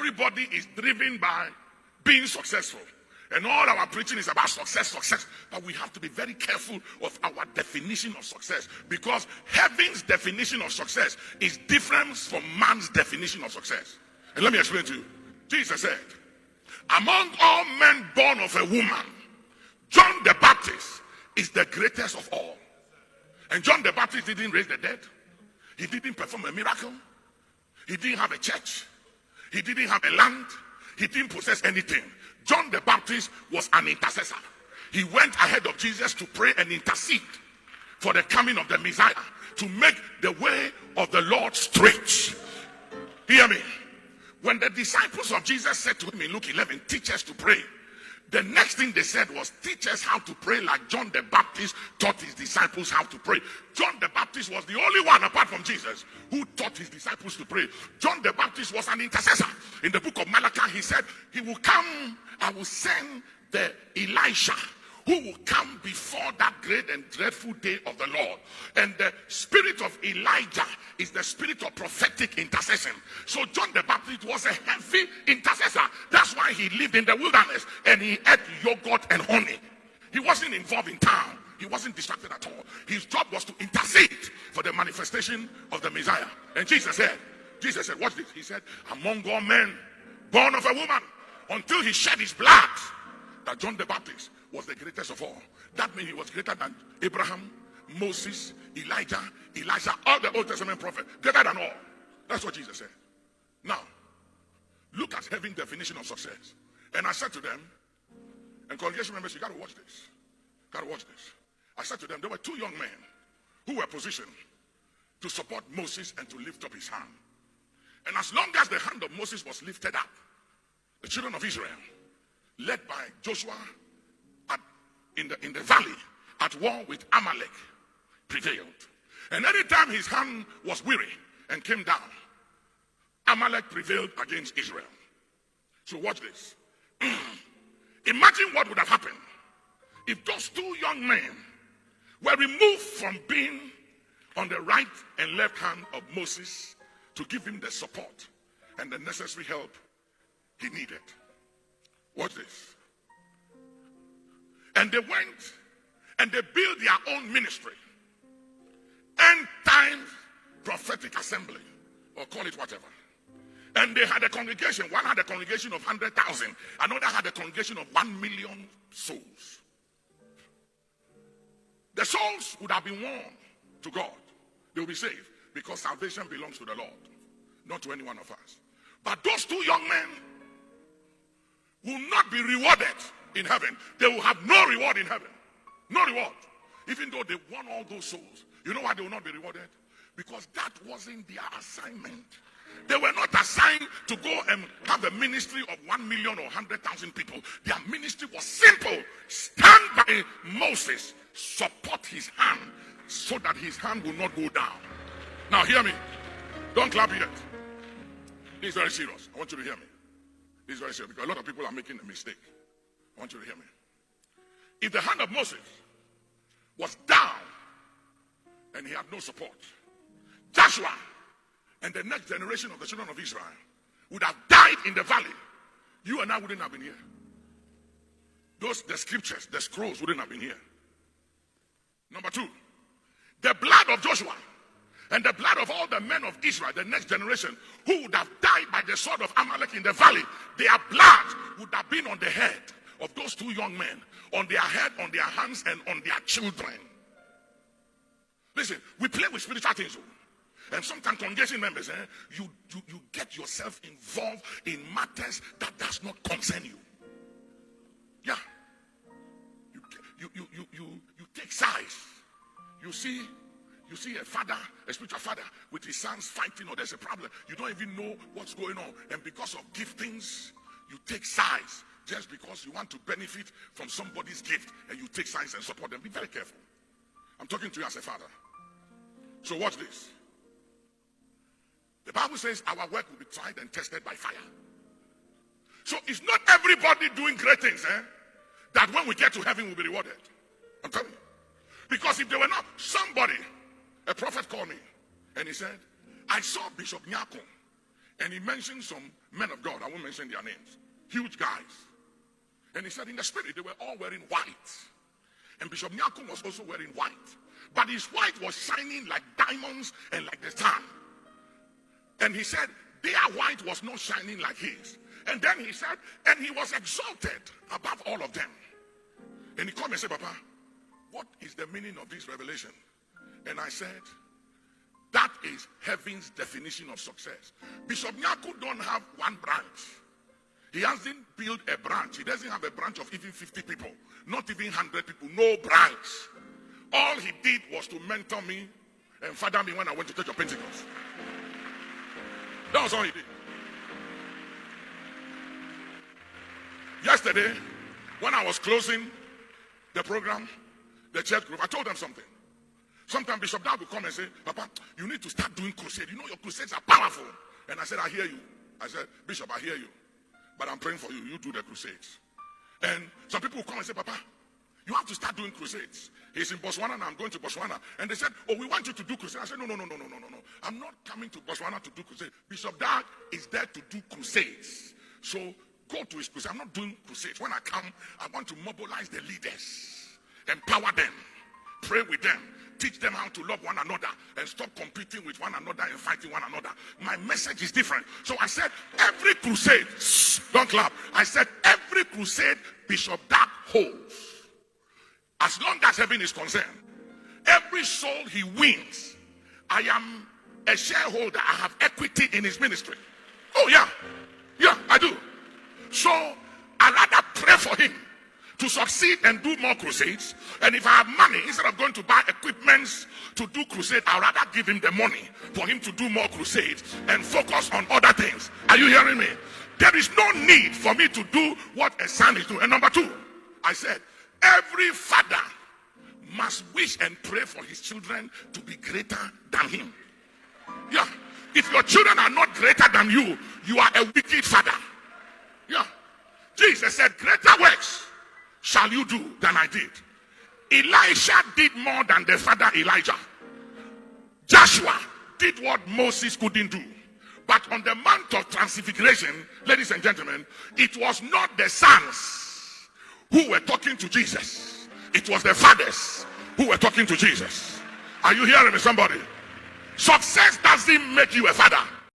everybody is driven by being successful. And all our preaching is about success. But we have to be very careful of our definition of success, because heaven's definition of success is different from man's definition of success. And let me explain to you. Jesus said, among all men born of a woman, John the Baptist is the greatest of all. And John the Baptist didn't raise the dead. He didn't perform a miracle. He didn't have a church. He didn't have a land. He didn't possess anything. John the Baptist was an intercessor. He went ahead of Jesus to pray and intercede for the coming of the Messiah, to make the way of the Lord straight. Hear me. When the disciples of Jesus said to him in Luke 11, teach us to pray, the next thing they said was, teach us how to pray like John the Baptist taught his disciples how to pray. John the Baptist was the only one, apart from Jesus, who taught his disciples to pray. John the Baptist was an intercessor. In the book of Malachi, he said, he will come, I will send the Elisha, who will come before that great and dreadful day of the Lord. And the spirit of Elijah is the spirit of prophetic intercession. So John the Baptist was a heavy intercessor. That's why he lived in the wilderness and he ate yogurt and honey. He wasn't involved in town. He wasn't distracted at all. His job was to intercede for the manifestation of the Messiah. And Jesus said, watch this. He said, among all men born of a woman, until he shed his blood, that John the Baptist was the greatest of all. That means he was greater than Abraham, Moses, Elijah, Elisha, all the Old Testament prophets, greater than all. That's what Jesus said. Now, look at heaven's definition of success. And I said to them, and congregation members, you got to watch this. Got to watch this. I said to them, there were two young men who were positioned to support Moses and to lift up his hand. And as long as the hand of Moses was lifted up, the children of Israel, led by Joshua, in the valley at war with Amalek, prevailed. And anytime his hand was weary and came down, Amalek prevailed against Israel. So watch this. Imagine what would have happened if those two young men were removed from being on the right and left hand of Moses to give him the support and the necessary help he needed. Watch this. And they went and they built their own ministry. End time prophetic assembly, or call it whatever. And they had a congregation. One had a congregation of 100,000. Another had a congregation of 1 million souls. The souls would have been won to God. They will be saved because salvation belongs to the Lord, not to any one of us. But those two young men will not be rewarded in heaven. They will have no reward in heaven. No reward. Even though they won all those souls. You know why they will not be rewarded? Because that wasn't their assignment. They were not assigned to go and have a ministry of 1 million or 100,000 people. Their ministry was simple. Stand by Moses. Support his hand so that his hand will not go down. Now hear me. Don't clap yet. This is very serious. I want you to hear me. This is very serious because a lot of people are making a mistake. I want you to hear me. If the hand of Moses was down and he had no support, Joshua and the next generation of the children of Israel would have died in the valley. You and I wouldn't have been here. The scriptures, the scrolls wouldn't have been here. Number two, the blood of Joshua and the blood of all the men of Israel, the next generation, who would have died by the sword of Amalek in the valley, their blood would have been on the head of those two young men, on their head, on their hands, and on their children. Listen, we play with spiritual things. And sometimes congregation members, you get yourself involved in matters that does not concern you. Yeah. You take sides. You see a father, a spiritual father, with his sons fighting, or there's a problem. You don't even know what's going on. And because of giftings, you take sides. Just because you want to benefit from somebody's gift, and you take sides and support them. Be very careful. I'm talking to you as a father. So watch this. The Bible says our work will be tried and tested by fire. So it's not everybody doing great things, that when we get to heaven we'll be rewarded. I'm telling you. Because if they were not, somebody, a prophet called me and he said, I saw Bishop Nyako And he mentioned some men of God. I won't mention their names. Huge guys. And he said in the spirit, they were all wearing white. And Bishop Nyako was also wearing white. But his white was shining like diamonds and like the sun. And he said, their white was not shining like his. And then he said, and he was exalted above all of them. And he called me and said, Papa, what is the meaning of this revelation? And I said, that is heaven's definition of success. Bishop Nyako don't have one branch. He hasn't built a branch. He doesn't have a branch of even 50 people. Not even 100 people. No branch. All he did was to mentor me and father me when I went to Church of Pentecost. That was all he did. Yesterday, when I was closing the program, the church group, I told them something. Sometimes Bishop Dad would come and say, Papa, you need to start doing crusade. You know your crusades are powerful. And I said, I hear you. I said, Bishop, I hear you. But I'm praying for you. You do the crusades. And some people will come and say, Papa, you have to start doing crusades. He's in Botswana and I'm going to Botswana. And they said, oh, we want you to do crusades. I said, no. I'm not coming to Botswana to do crusades. Bishop Dad is there to do crusades. So go to his crusade. I'm not doing crusades. When I come, I want to mobilize the leaders, empower them, pray with them, teach them how to love one another and stop competing with one another and fighting one another. My message is different. So I said, every crusade, don't clap. I said, every crusade Bishop Dad holds, as long as heaven is concerned, every soul he wins, I am a shareholder. I have equity in his ministry. Oh, yeah, I do. So I rather pray for him to succeed and do more crusades. And if I have money, instead of going to buy equipments to do crusade, I'd rather give him the money for him to do more crusades and focus on other things. Are you hearing me? There is no need for me to do what a son is doing. And number two, I said, every father must wish and pray for his children to be greater than him. Yeah. If your children are not greater than you, you are a wicked father. Yeah. Jesus said, greater works shall you do than I did. Elisha did more than the father Elijah. Joshua did what Moses couldn't do. But on the Mount of Transfiguration, ladies and gentlemen, it was not the sons who were talking to Jesus. It was the fathers who were talking to Jesus. Are you hearing me, somebody? Success doesn't make you a father.